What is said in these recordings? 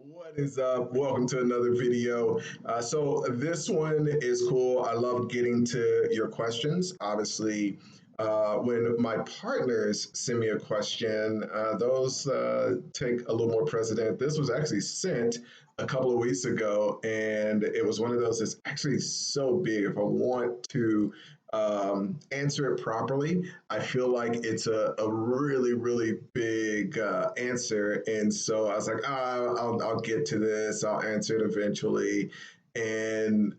What is up? Welcome to another video. So this one is cool. I love getting to your questions. Obviously, when my partners send me a question, those take a little more precedent. This was actually sent a couple of weeks ago, and it was one of those that's actually so big. If I want to answer it properly, I feel like it's a really, really big answer. And so I was like, I'll get to this, I'll answer it eventually. And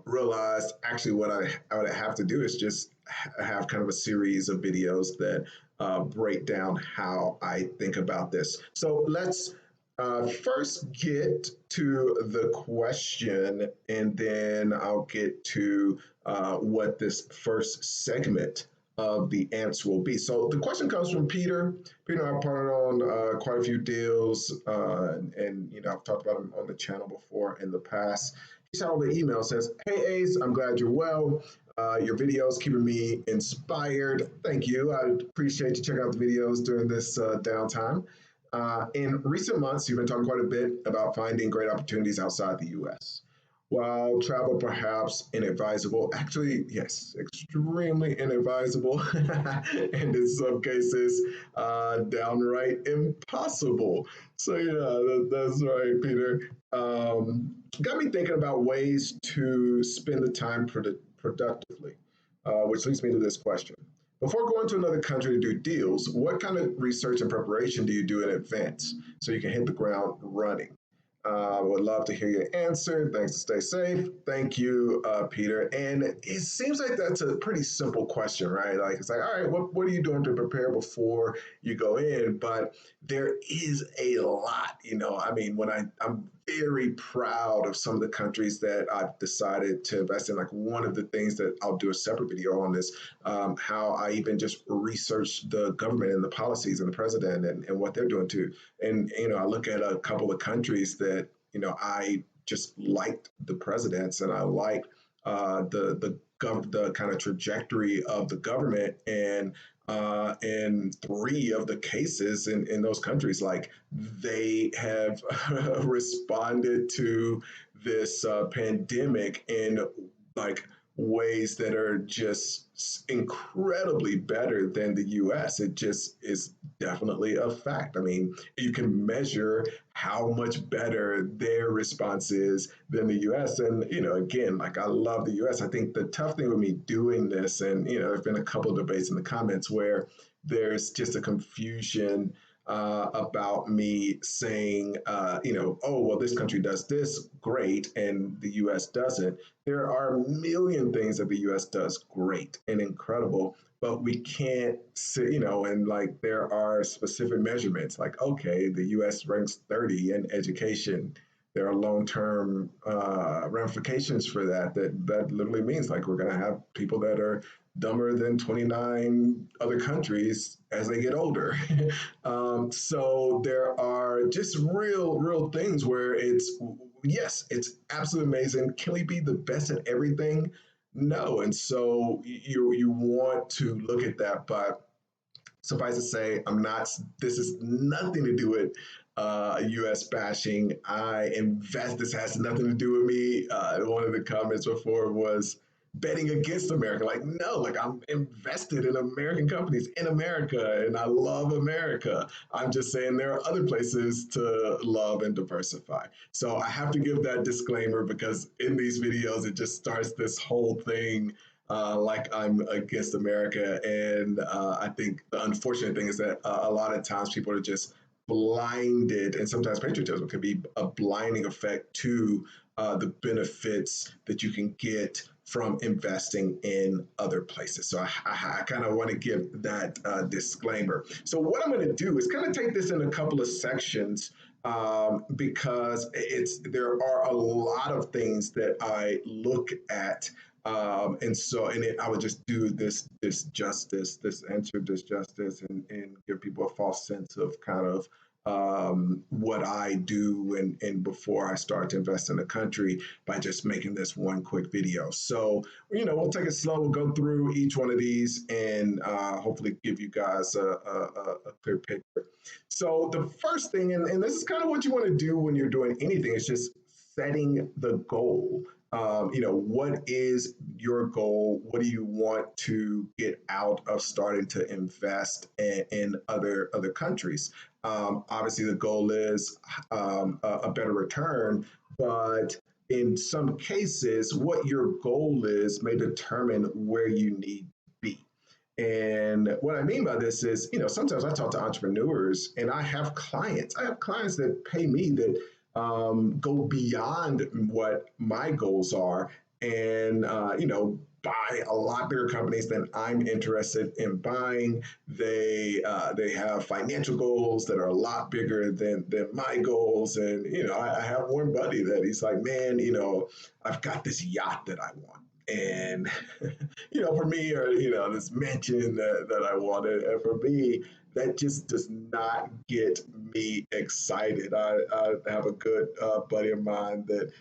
realized actually what I would have to do is just have kind of a series of videos that break down how I think about this. So let's first get to the question, and then I'll get to what this first segment of the answer will be. So the question comes from Peter. Peter and I partnered on quite a few deals, and I've talked about him on the channel before in the past. He sent over an email, says, "Hey Ace, I'm glad you're well. Your videos keeping me inspired. Thank you. I appreciate you checking out the videos during this downtime. In recent months, you've been talking quite a bit about finding great opportunities outside the US. While travel perhaps inadvisable, actually, yes, extremely inadvisable, and in some cases, downright impossible. So, yeah, that's right, Peter. Got me thinking about ways to spend the time productively, which leads me to this question. Before going to another country to do deals, what kind of research and preparation do you do in advance so you can hit the ground running? Would love to hear your answer. Thanks. Stay safe. Thank you, Peter. And it seems like that's a pretty simple question, right? Like it's like, all right, what are you doing to prepare before you go in? But there is a lot, I mean, I'm very proud of some of the countries that I've decided to invest in. Like one of the things that I'll do a separate video on is how I even just research the government and the policies and the president and what they're doing too. And I look at a couple of countries that I just liked the presidents, and I liked the kind of trajectory of the government, and in three of the cases in those countries, like they have responded to this pandemic in like ways that are just incredibly better than the US. It just is definitely a fact. I mean, you can measure how much better their response is than the US. And, again, like I love the US. I think the tough thing with me doing this, and, there's been a couple of debates in the comments where there's just a confusion about me saying, oh, well, this country does this great and the US doesn't. There are a million things that the US does great and incredible, but we can't say, and like there are specific measurements like, okay, the US ranks 30 in education. There are long-term ramifications for that literally means like we're going to have people that are dumber than 29 other countries as they get older. So there are just real things where yes, it's absolutely amazing. Can we be the best at everything? No. And so you want to look at that, but suffice to say, this is nothing to do with US bashing. This has nothing to do with me. One of the comments before was betting against America. Like, no, like I'm invested in American companies in America and I love America. I'm just saying there are other places to love and diversify. So I have to give that disclaimer because in these videos, it just starts this whole thing like I'm against America. And I think the unfortunate thing is that a lot of times people are just blinded, and sometimes patriotism can be a blinding effect to the benefits that you can get from investing in other places. So I kind of want to give that disclaimer. So what I'm going to do is kind of take this in a couple of sections because there are a lot of things that I look at. I would just do this justice, and give people a false sense of kind of what I do and before I start to invest in a country by just making this one quick video. So, we'll take it slow. We'll go through each one of these and hopefully give you guys a clear picture. So the first thing, and this is kind of what you want to do when you're doing anything, is just setting the goal. What is your goal? What do you want to get out of starting to invest in other countries? Obviously, the goal is a better return, but in some cases, what your goal is may determine where you need to be. And what I mean by this is, sometimes I talk to entrepreneurs and I have clients. I have clients that pay me that go beyond what my goals are and, buy a lot bigger companies than I'm interested in buying. They have financial goals that are a lot bigger than my goals. And, I have one buddy that he's like, man, I've got this yacht that I want. And for me, or this mansion that I wanted, and for me, that just does not get me excited. I have a good buddy of mine that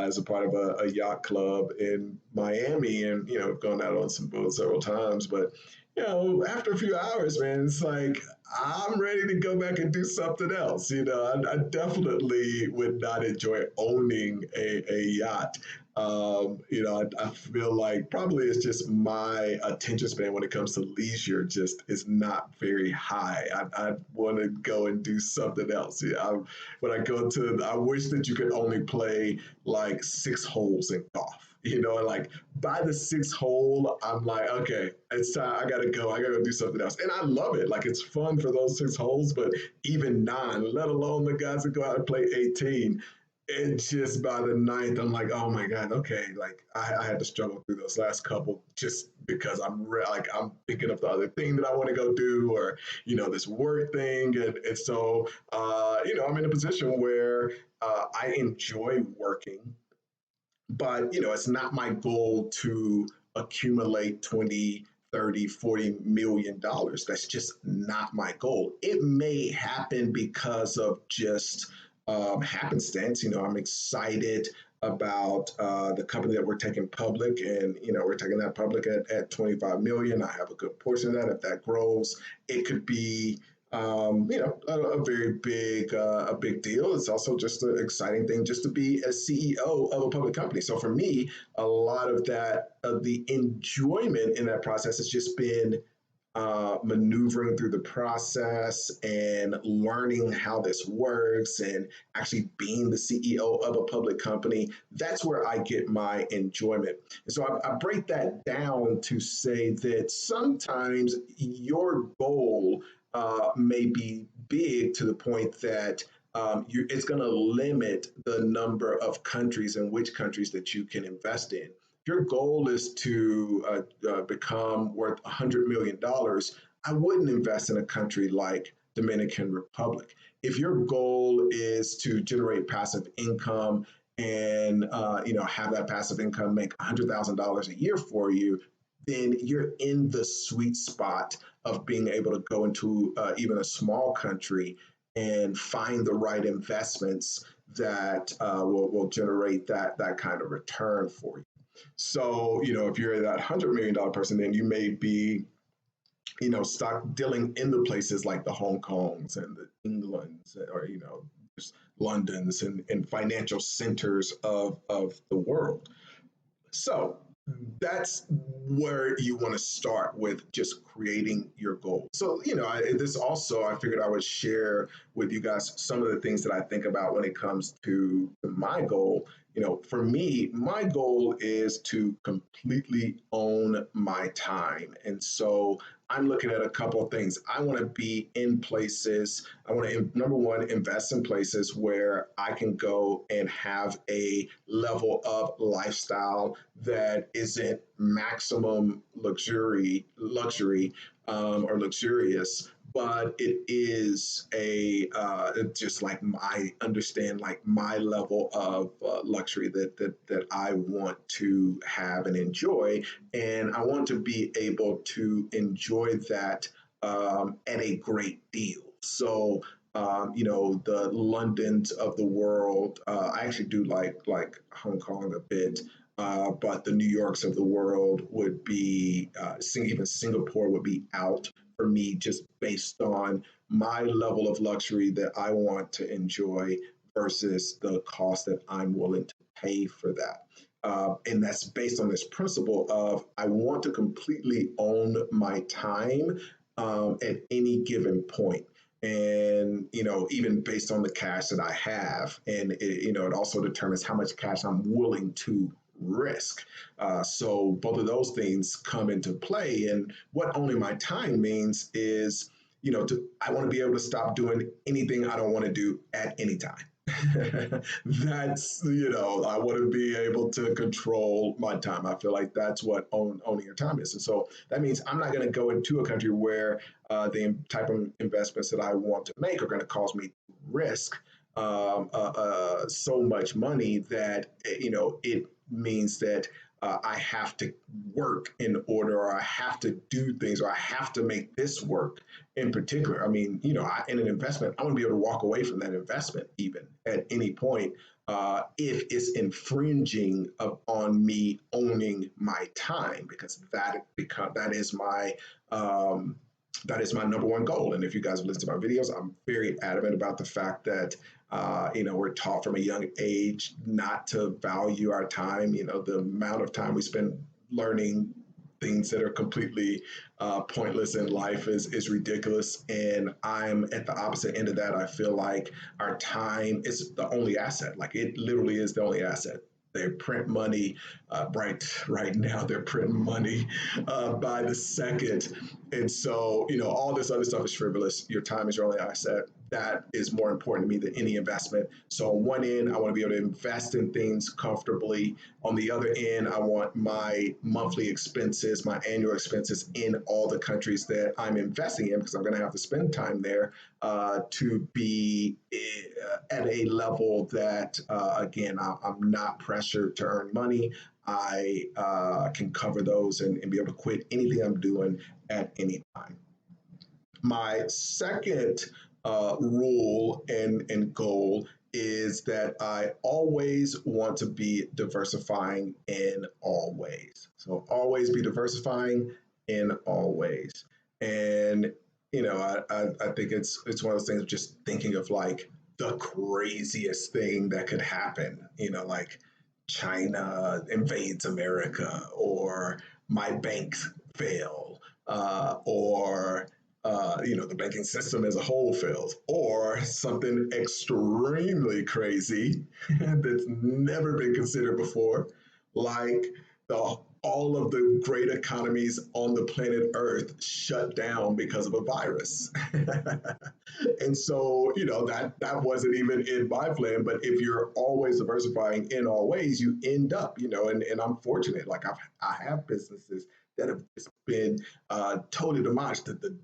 is a part of a yacht club in Miami, and gone out on some boats several times. But after a few hours, man, it's like I'm ready to go back and do something else. I definitely would not enjoy owning a yacht. I feel like probably it's just my attention span when it comes to leisure just is not very high. I want to go and do something else. When I go I wish that you could only play like 6 holes in golf. Like by the 6th hole, I'm like, okay, it's time. I gotta go. I gotta go do something else. And I love it. Like it's fun for those 6 holes, but even 9, let alone the guys that go out and play 18, it's just by the ninth, I'm like, oh my god, okay. Like I had to struggle through those last couple just because like I'm thinking of the other thing that I want to go do, or this work thing, and so I'm in a position where I enjoy working, but it's not my goal to accumulate 20, 30, 40 million dollars. That's just not my goal. It may happen because of just happenstance. I'm excited about the company that we're taking public, and we're taking that public at 25 million. I have a good portion of that. If that grows, it could be a very big deal. It's also just an exciting thing just to be a CEO of a public company. So for me, a lot of the enjoyment in that process has just been maneuvering through the process and learning how this works and actually being the CEO of a public company. That's where I get my enjoyment. And so I break that down to say that sometimes your goal may be big to the point that it's going to limit the number of countries and which countries that you can invest in. Your goal is to become worth $100 million, I wouldn't invest in a country like Dominican Republic. If your goal is to generate passive income and have that passive income make $100,000 a year for you, then you're in the sweet spot of being able to go into even a small country and find the right investments that will generate that kind of return for you. So, if you're that $100 million person, then you may be, stock dealing in the places like the Hong Kongs and the Englands, or, just Londons and financial centers of the world. So that's where you want to start with just creating your goal. So, this also, I figured I would share with you guys some of the things that I think about when it comes to my goal. For me, my goal is to completely own my time. And so I'm looking at a couple of things. I want to be in places. I want to, number one, invest in places where I can go and have a level of lifestyle that isn't maximum luxury, or luxurious, but it is just like I understand like my level of luxury that I want to have and enjoy, and I want to be able to enjoy that at a great deal. So the Londons of the world. I actually do like Hong Kong a bit, but the New Yorks of the world would be, even Singapore would be out for me just based on my level of luxury that I want to enjoy versus the cost that I'm willing to pay for that. And that's based on this principle of I want to completely own my time at any given point. And even based on the cash that I have, and it also determines how much cash I'm willing to risk. So both of those things come into play. And what owning my time means is, I want to be able to stop doing anything I don't want to do at any time. That's, I want to be able to control my time. I feel like that's what owning your time is. And so that means I'm not going to go into a country where the type of investments that I want to make are going to cause me to risk so much money that, it means that I have to work in order, or I have to do things, or I have to make this work in particular. I mean, in an investment, I want to be able to walk away from that investment even at any point if it's infringing on me owning my time, because um, that is my number one goal. And if you guys have listened to my videos, I'm very adamant about the fact that we're taught from a young age not to value our time. The amount of time we spend learning things that are completely pointless in life is ridiculous. And I'm at the opposite end of that. I feel like our time is the only asset. Like, it literally is the only asset. They print money right now. They're printing money by the second, and so all this other stuff is frivolous. Your time is your only asset. That is more important to me than any investment. So on one end, I want to be able to invest in things comfortably. On the other end, I want my monthly expenses, my annual expenses in all the countries that I'm investing in, because I'm going to have to spend time there to be at a level that, again, I'm not pressured to earn money. I can cover those and be able to quit anything I'm doing at any time. My second rule and goal is that I always want to be diversifying in all ways. So always be diversifying in all ways. And I think it's one of those things of just thinking of like the craziest thing that could happen. Like China invades America, or my banks fail, or the banking system as a whole fails, or something extremely crazy that's never been considered before, like all of the great economies on the planet Earth shut down because of a virus. And so, that wasn't even in my plan. But if you're always diversifying in all ways, you end up, and I'm fortunate. Like, I have businesses that have just been totally demolished. The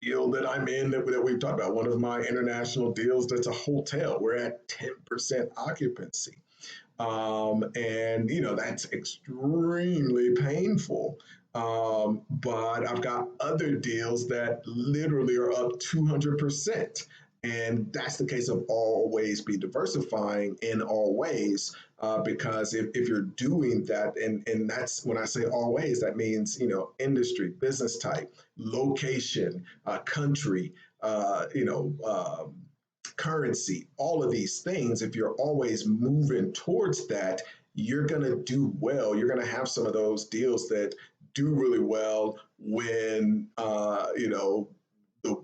deal that I'm in that we've talked about, one of my international deals, that's a hotel. We're at 10% occupancy. And that's extremely painful. But I've got other deals that literally are up 200%. And that's the case of always be diversifying in all ways, because if you're doing that, and that's when I say always, that means, industry, business type, location, country, currency, all of these things, if you're always moving towards that, you're going to do well. You're going to have some of those deals that do really well when,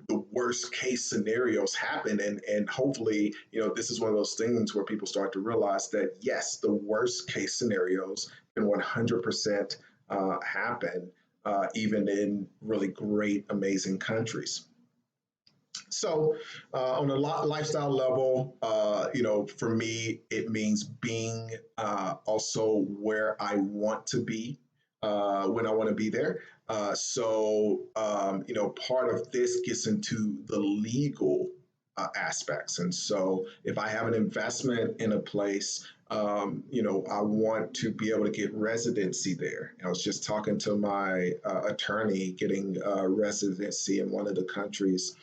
the worst case scenarios happen. And hopefully, this is one of those things where people start to realize that, yes, the worst case scenarios can 100% happen, even in really great, amazing countries. So, on a lifestyle level, for me, it means being also where I want to be when I want to be there. Part of this gets into the legal aspects. And so, if I have an investment in a place, I want to be able to get residency there. I was just talking to my attorney getting residency in one of the countries,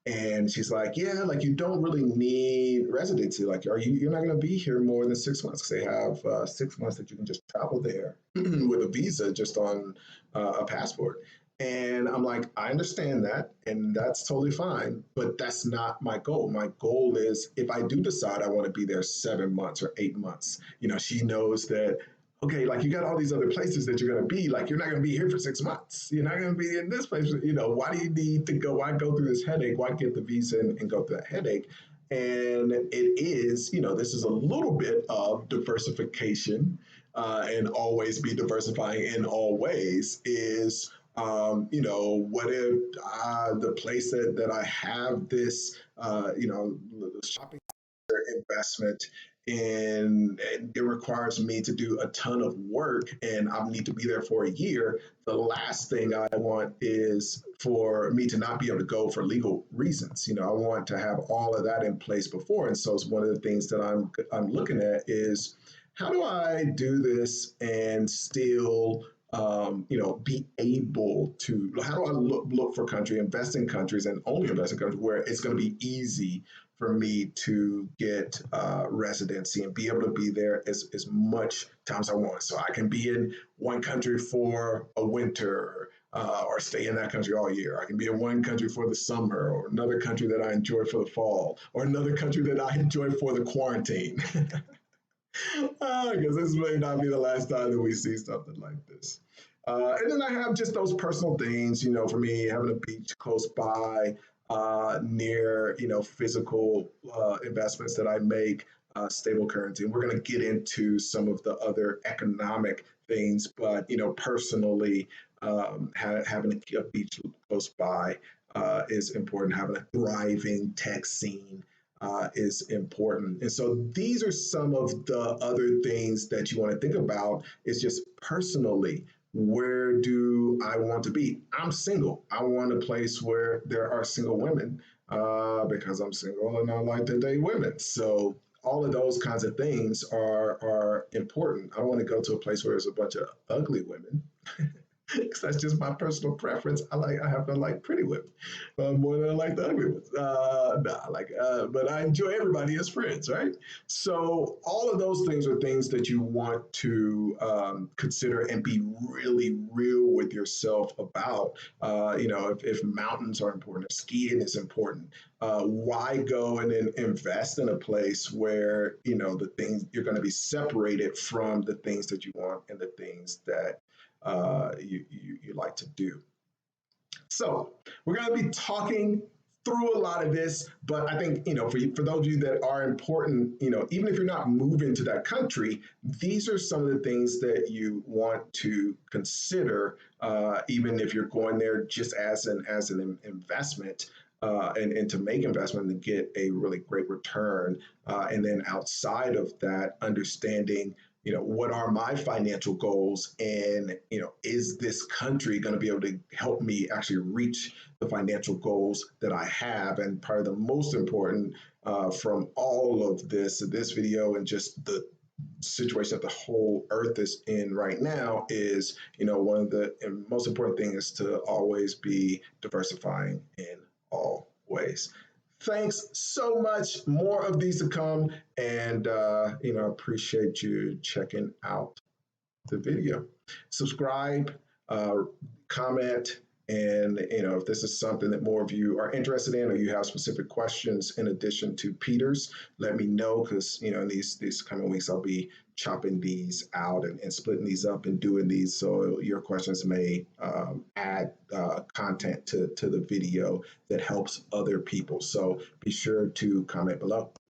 and she's like, yeah, like you don't really need residency. Like, you're not going to be here more than 6 months, because they have 6 months that you can just travel there with a visa just on a passport. And I'm like, I understand that, and that's totally fine, but that's not my goal. My goal is if I do decide I want to be there 7 months or 8 months, she knows that, okay, like you got all these other places that you're going to be, like you're not going to be here for 6 months. You're not going to be in this place. Why do you need to go? Why go through this headache? Why get the visa and go through that headache? And it is, this is a little bit of diversification and always be diversifying in all ways is what if the place that I have this, the shopping investment and it requires me to do a ton of work and I need to be there for a year. The last thing I want is for me to not be able to go for legal reasons. I want to have all of that in place before. And so it's one of the things that I'm looking at is how do I do this and still be able to, how do I look for country, invest in countries and only invest in countries where it's going to be easy for me to get residency and be able to be there as much time as I want. So I can be in one country for a winter or stay in that country all year. I can be in one country for the summer or another country that I enjoy for the fall or another country that I enjoy for the quarantine. Because this may not be the last time that we see something like this. And then I have just those personal things, for me, having a beach close by, near, physical investments that I make, stable currency. And we're going to get into some of the other economic things, but, personally, having a beach close by is important. Having a thriving tech scene is important. And so these are some of the other things that you want to think about is just personally, where do I want to be? I'm single. I want a place where there are single women because I'm single and I like to date women. So all of those kinds of things are important. I don't want to go to a place where there's a bunch of ugly women. Because that's just my personal preference. I happen to like pretty women more than I like the ugly ones. But I enjoy everybody as friends, right? So all of those things are things that you want to consider and be really real with yourself about. If mountains are important, if skiing is important, why go and then invest in a place where the things you're going to be separated from the things that you want and the things that you like to do. So we're going to be talking through a lot of this, but I think for those of you that are important, even if you're not moving to that country, these are some of the things that you want to consider, even if you're going there just as an investment. And to make investment and get a really great return. And then outside of that, understanding what are my financial goals and is this country going to be able to help me actually reach the financial goals that I have. And probably the most important from all of this video and just the situation that the whole earth is in right now is one of the most important things is to always be diversifying in all ways. Thanks so much. More of these to come. And, appreciate you checking out the video. Subscribe, comment, and, if this is something that more of you are interested in or you have specific questions in addition to Peter's, let me know because, in these coming weeks, I'll be chopping these out and splitting these up and doing these. So your questions may add content to the video that helps other people. So be sure to comment below.